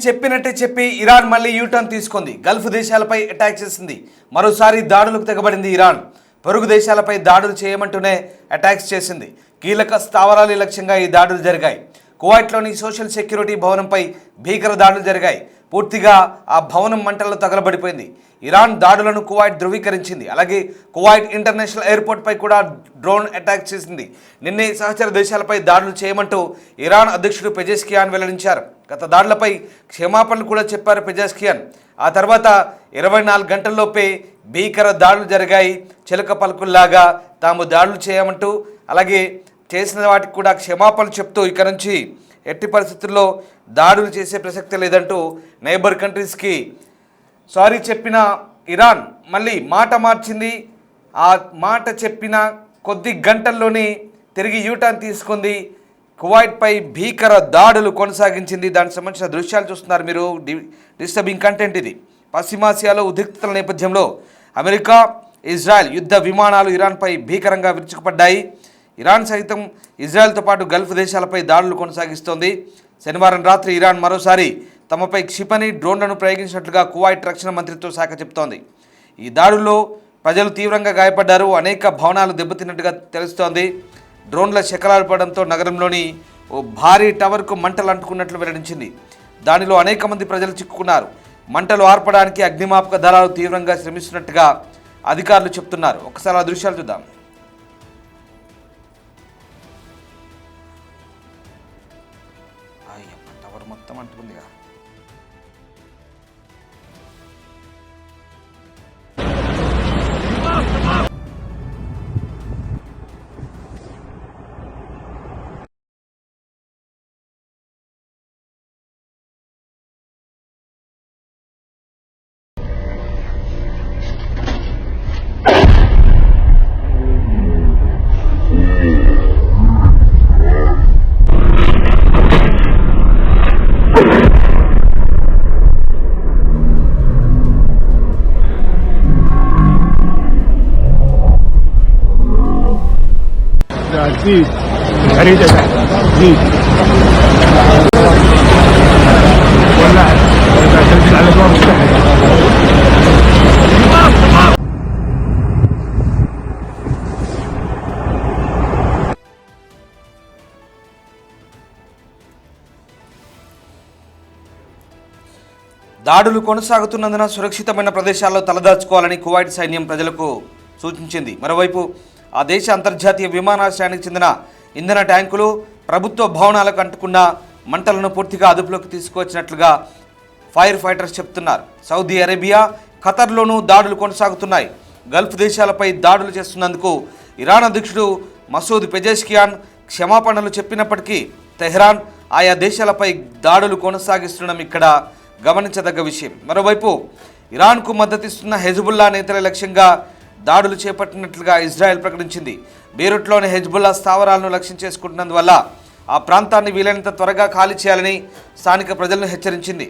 చెప్పినట్టే చెప్పి ఇరాన్ మళ్ళీ యూటర్న్ తీసుకుంది. గల్ఫ్ దేశాలపై అటాక్ చేసింది. మరోసారి దాడులకు తెగబడింది ఇరాన్. పొరుగు దేశాలపై దాడులు చేయమంటూనే అటాక్స్ చేసింది. కీలక స్థావరాల లక్ష్యంగా ఈ దాడులు జరిగాయి. కువైట్లోని సోషల్ సెక్యూరిటీ భవనంపై భీకర దాడులు జరిగాయి. పూర్తిగా ఆ భవనం మంటల్లో తగలబడిపోయింది. ఇరాన్ దాడులను కువైట్ ధృవీకరించింది. అలాగే కువైట్ ఇంటర్నేషనల్ ఎయిర్పోర్ట్పై కూడా డ్రోన్ అటాక్ చేసింది. నిన్నే సహచర దేశాలపై దాడులు చేయమంటూ ఇరాన్ అధ్యక్షుడు పెజెస్కియాన్ వెల్లడించారు. గత దాడులపై క్షమాపణలు కూడా చెప్పారు పెజెస్కియాన్. ఆ తర్వాత 24 గంటల్లోపే భీకర దాడులు జరిగాయి. చిలక పలుకుల్లాగా తాము దాడులు చేయమంటూ అలాగే చేసిన వాటికి కూడా క్షమాపణలు చెప్తూ ఇక నుంచి ఎట్టి పరిస్థితుల్లో దాడులు చేసే ప్రసక్తి లేదంటూ నైబర్ కంట్రీస్కి సారీ చెప్పిన ఇరాన్ మళ్ళీ మాట మార్చింది. ఆ మాట చెప్పిన కొద్ది గంటల్లోనే తిరిగి యూటర్న్ తీసుకుంది. కువైట్పై భీకర దాడులు కొనసాగించింది. దానికి సంబంధించిన దృశ్యాలు చూస్తున్నారు మీరు. డిస్టర్బింగ్ కంటెంట్ ఇది. పశ్చిమాసియాలో ఉద్రిక్తతల నేపథ్యంలో అమెరికా, ఇజ్రాయెల్ యుద్ధ విమానాలు ఇరాన్పై భీకరంగా విరుచుకుపడ్డాయి. ఇరాన్ సైతం ఇజ్రాయెల్తో పాటు గల్ఫ్ దేశాలపై దాడులు కొనసాగిస్తోంది. శనివారం రాత్రి ఇరాన్ మరోసారి తమపై క్షిపణి డ్రోన్లను ప్రయోగించినట్లుగా కువైట్ రక్షణ మంత్రిత్వ శాఖ చెబుతోంది. ఈ దాడుల్లో ప్రజలు తీవ్రంగా గాయపడ్డారు. అనేక భవనాలు దెబ్బతిన్నట్టుగా తెలుస్తోంది. డ్రోన్ల శకలాలు పడడంతో నగరంలోని ఓ భారీ టవర్కు మంటలు అంటుకున్నట్లు వెల్లడించింది. దానిలో అనేక మంది ప్రజలు చిక్కుకున్నారు. మంటలు ఆర్పడానికి అగ్నిమాపక దళాలు తీవ్రంగా శ్రమిస్తున్నట్టుగా అధికారులు చెబుతున్నారు. ఒకసారి ఆ దృశ్యాలు చూద్దాం. టవర్ మొత్తం అంటుకుందిగా. जी हरी जगह जी बोलना है దాడులు కొనసాగుతున్నందున సురక్షితమైన ప్రదేశాల్లో తలదాచుకోవాలని కువైట్ సైన్యం ప్రజలకు సూచించింది. మరోవైపు ఆ దేశ అంతర్జాతీయ విమానాశ్రయానికి చెందిన ఇంధన ట్యాంకులు ప్రభుత్వ భవనాలకు అంటుకున్న మంటలను పూర్తిగా అదుపులోకి తీసుకువచ్చినట్లుగా ఫైర్ ఫైటర్స్ చెప్తున్నారు. సౌదీ అరేబియా, ఖతర్లోనూ దాడులు కొనసాగుతున్నాయి. గల్ఫ్ దేశాలపై దాడులు చేస్తున్నందుకు ఇరాన్ అధ్యక్షుడు మసూద్ పెజెస్కియాన్ క్షమాపణలు చెప్పినప్పటికీ తెహ్రాన్ ఆయా దేశాలపై దాడులు కొనసాగిస్తుండడం ఇక్కడ గమనించదగ్గ విషయం. మరోవైపు ఇరాన్కు మద్దతిస్తున్న హెజ్బుల్లా నేతల లక్ష్యంగా దాడులు చేపట్టినట్లుగా ఇజ్రాయెల్ ప్రకటించింది. బీరూట్లోని హెజ్బుల్లా స్థావరాలను లక్ష్యం చేసుకుంటున్నందువల్ల ఆ ప్రాంతాన్ని వీలైనంత త్వరగా ఖాళీ చేయాలని స్థానిక ప్రజలను హెచ్చరించింది.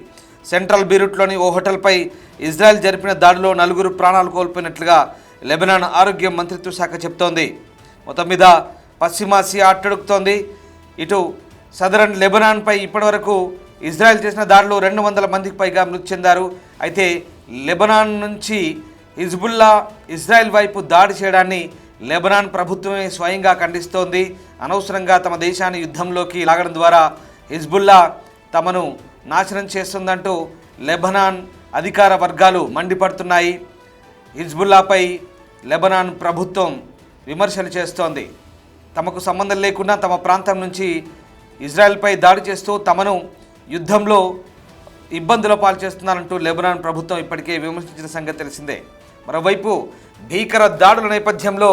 సెంట్రల్ బీరూట్లోని ఓ హోటల్పై ఇజ్రాయెల్ జరిపిన దాడిలో 4 ప్రాణాలు కోల్పోయినట్లుగా లెబనాన్ ఆరోగ్య మంత్రిత్వ శాఖ చెబుతోంది. మొత్తం మీద పశ్చిమాసియా అట్టడుగుతోంది. ఇటు సదరన్ లెబనాన్పై ఇప్పటివరకు ఇజ్రాయెల్ చేసిన దాడిలో 200 మందికి పైగా మృతి చెందారు. అయితే లెబనాన్ నుంచి హిజ్బుల్లా ఇజ్రాయెల్ వైపు దాడి చేయడాన్ని లెబనాన్ ప్రభుత్వమే స్వయంగా ఖండిస్తోంది. అనవసరంగా తమ దేశాన్ని యుద్ధంలోకి లాగడం ద్వారా హిజ్బుల్లా తమను నాశనం చేస్తుందంటూ లెబనాన్ అధికార వర్గాలు మండిపడుతున్నాయి. హిజ్బుల్లాపై లెబనాన్ ప్రభుత్వం విమర్శలు చేస్తోంది. తమకు సంబంధం లేకుండా తమ ప్రాంతం నుంచి ఇజ్రాయెల్పై దాడి చేస్తూ తమను యుద్ధంలో ఇబ్బందుల పాలు చేస్తున్నారంటూ లెబనాన్ ప్రభుత్వం ఇప్పటికే విమర్శించిన సంగతి తెలిసిందే. మరోవైపు భీకర దాడుల నేపథ్యంలో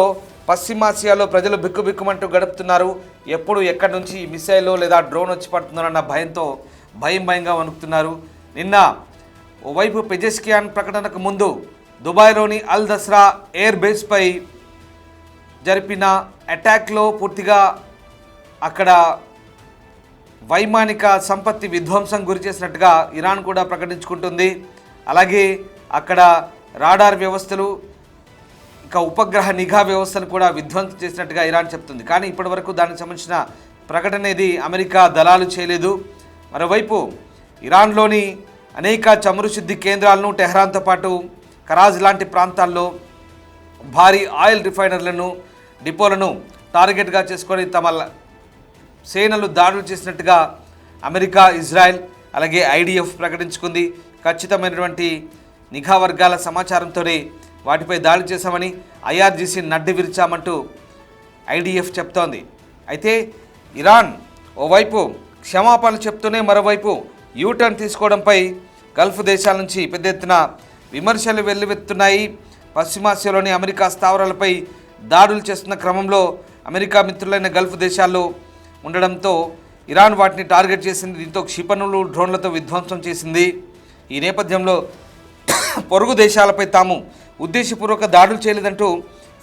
పశ్చిమాసియాలో ప్రజలు బిక్కుబిక్కుమంటూ గడుపుతున్నారు. ఎప్పుడు ఎక్కడి నుంచి మిసైల్ లేదా డ్రోన్ వచ్చి పడుతున్నారన్న భయంతో భయంగా వణుకుతున్నారు. నిన్న ఓవైపు పెజెస్కియాన్ ప్రకటనకు ముందు దుబాయ్లోని అల్ దస్రా ఎయిర్ బేస్పై జరిపిన అటాక్లో పూర్తిగా అక్కడ వైమానిక సంపత్తి విధ్వంసం గురి చేసినట్టుగా ఇరాన్ కూడా ప్రకటించుకుంటుంది. అలాగే అక్కడ రాడార్ వ్యవస్థలు ఇంకా ఉపగ్రహ నిఘా వ్యవస్థను కూడా విధ్వంసం చేసినట్టుగా ఇరాన్ చెప్తుంది. కానీ ఇప్పటివరకు దానికి సంబంధించిన ప్రకటన అనేది అమెరికా దళాలు చేయలేదు. మరోవైపు ఇరాన్లోని అనేక చమురు శుద్ధి కేంద్రాలను టెహ్రాన్తో పాటు కరాజ్ లాంటి ప్రాంతాల్లో భారీ ఆయిల్ రిఫైనర్లను డిపోలను టార్గెట్గా చేసుకొని తమ సేనలు దాడులు చేసినట్టుగా అమెరికా, ఇజ్రాయెల్ అలాగే ఐడిఎఫ్ ప్రకటించుకుంది. ఖచ్చితమైనటువంటి నిఘా వర్గాల సమాచారంతోనే వాటిపై దాడి చేశామని ఐఆర్జీసీ నడ్డి విరిచామంటూ ఐడిఎఫ్ చెప్తోంది. అయితే ఇరాన్ ఓవైపు క్షమాపణలు చెప్తూనే మరోవైపు యూటర్న్ తీసుకోవడంపై గల్ఫ్ దేశాల నుంచి పెద్ద ఎత్తున విమర్శలు వెల్లువెత్తున్నాయి. పశ్చిమాసియాలోని అమెరికా స్థావరాలపై దాడులు చేస్తున్న క్రమంలో అమెరికా మిత్రులైన గల్ఫ్ దేశాల్లో ఉండడంతో ఇరాన్ వాటిని టార్గెట్ చేసింది. దీంతో క్షిపణులు, డ్రోన్లతో విధ్వంసం చేసింది. ఈ నేపథ్యంలో పొరుగు దేశాలపై తాము ఉద్దేశపూర్వక దాడులు చేయలేదంటూ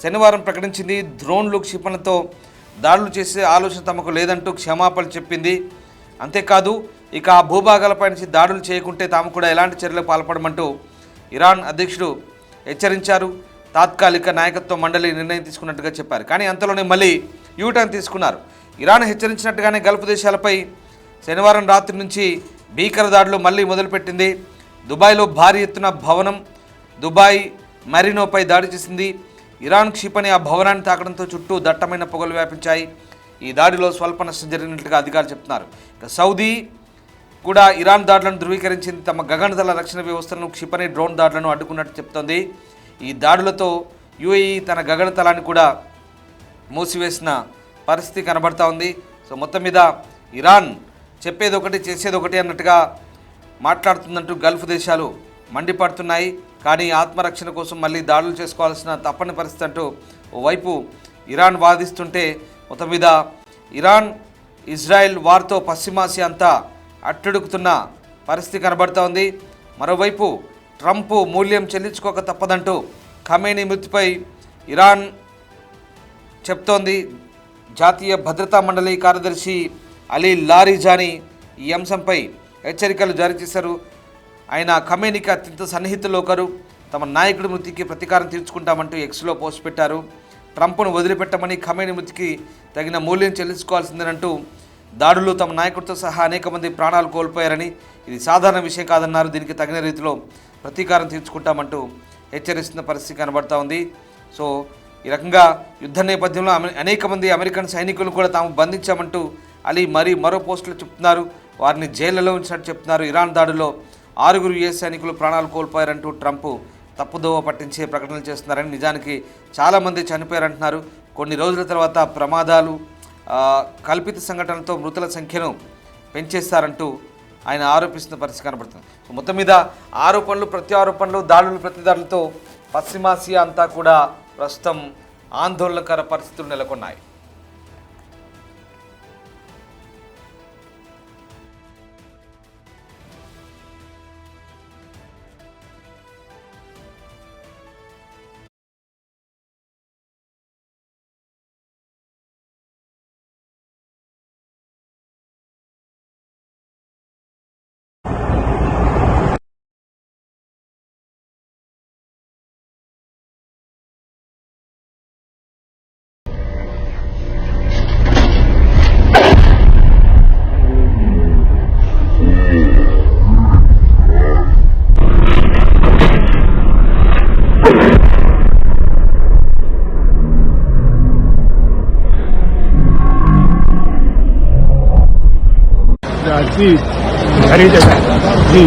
శనివారం ప్రకటించింది. డ్రోన్లు, క్షిపణులతో దాడులు చేసే ఆలోచన తమకు లేదంటూ క్షమాపణలు చెప్పింది. అంతేకాదు ఇక ఆ భూభాగాలపై నుంచి దాడులు చేయకుంటే తాము కూడా ఎలాంటి చర్యలకు పాల్పడమంటూ ఇరాన్ అధ్యక్షుడు హెచ్చరించారు. తాత్కాలిక నాయకత్వ మండలి నిర్ణయం తీసుకున్నట్టుగా చెప్పారు. కానీ అంతలోనే మళ్ళీ యూటర్న్ తీసుకున్నారు. ఇరాన్ హెచ్చరించినట్టుగానే గల్ఫ్ దేశాలపై శనివారం రాత్రి నుంచి భీకర దాడులు మళ్ళీ మొదలుపెట్టింది. దుబాయ్లో భారీ ఎత్తున భవనం దుబాయ్ మరీనోపై దాడి చేసింది. ఇరాన్ క్షిపణి ఆ భవనాన్ని తాకడంతో చుట్టూ దట్టమైన పొగలు వ్యాపించాయి. ఈ దాడిలో స్వల్ప నష్టం జరిగినట్లుగా అధికారులు చెప్తున్నారు. ఇక సౌదీ కూడా ఇరాన్ దాడులను ధృవీకరించింది. తమ గగనతల రక్షణ వ్యవస్థలను క్షిపణి, డ్రోన్ దాడులను అడ్డుకున్నట్టు చెప్తోంది. ఈ దాడులతో యుఏఈ తన గగనతలాన్ని కూడా మూసివేసిన పరిస్థితి కనబడతా ఉంది. సో మొత్తం మీద ఇరాన్ చెప్పేది ఒకటి చేసేది ఒకటి అన్నట్టుగా మాట్లాడుతుందంటూ గల్ఫ్ దేశాలు మండిపడుతున్నాయి. కానీ ఆత్మరక్షణ కోసం మళ్ళీ దాడులు చేసుకోవాల్సిన తప్పని పరిస్థితి అంటూ ఓవైపు ఇరాన్ వాదిస్తుంటే మొత్తం మీద ఇరాన్, ఇజ్రాయెల్ వార్తో పశ్చిమాసియా అంతా అట్టడుగుతున్న పరిస్థితి కనబడుతూ ఉంది. మరోవైపు ట్రంప్ మూల్యం చెల్లించుకోక తప్పదంటూ ఖమేనీ మృతిపై ఇరాన్ చెప్తోంది. జాతీయ భద్రతా మండలి కార్యదర్శి అలీ లారిజానీ ఈ అంశంపై హెచ్చరికలు జారీ చేశారు. ఆయన ఖమేనీకి అత్యంత సన్నిహితులు ఒకరు. తమ నాయకుడి మృతికి ప్రతీకారం తీర్చుకుంటామంటూ ఎక్స్లో పోస్ట్ పెట్టారు. ట్రంప్ను వదిలిపెట్టమని, ఖమేనీ మృతికి తగిన మూల్యం చెల్లించుకోవాల్సిందేనంటూ దాడులు తమ నాయకుడితో సహా అనేక మంది ప్రాణాలు కోల్పోయారని, ఇది సాధారణ విషయం కాదన్నారు. దీనికి తగిన రీతిలో ప్రతీకారం తీర్చుకుంటామంటూ హెచ్చరిస్తున్న పరిస్థితి కనబడతా ఉంది. సో ఈ రకంగా యుద్ధ నేపథ్యంలో అనేక మంది అమెరికన్ సైనికులు కూడా తాము బంధించామంటూ అలీ మరో పోస్టులు చెప్తున్నారు. వారిని జైళ్లలో ఉంచినట్టు చెప్తున్నారు. ఇరాన్ దాడిలో 6 యుఎస్ సైనికులు ప్రాణాలు కోల్పోయారంటూ ట్రంప్ తప్పుదోవ పట్టించే ప్రకటనలు చేస్తున్నారని, నిజానికి చాలామంది చనిపోయారంటున్నారు. కొన్ని రోజుల తర్వాత ప్రమాదాలు, కల్పిత సంఘటనలతో మృతుల సంఖ్యను పెంచేస్తారంటూ ఆయన ఆరోపిస్తున్న పరిస్థితి కనబడుతుంది. సో మొత్తం మీద ఆరోపణలు, ప్రత్యారోపణలు, దాడులు, ప్రతిదాడులతో పశ్చిమాసియా అంతా కూడా ప్రస్తుతం ఆందోళనకర పరిస్థితులు నెలకొన్నాయి. जी, हरी जगह जी।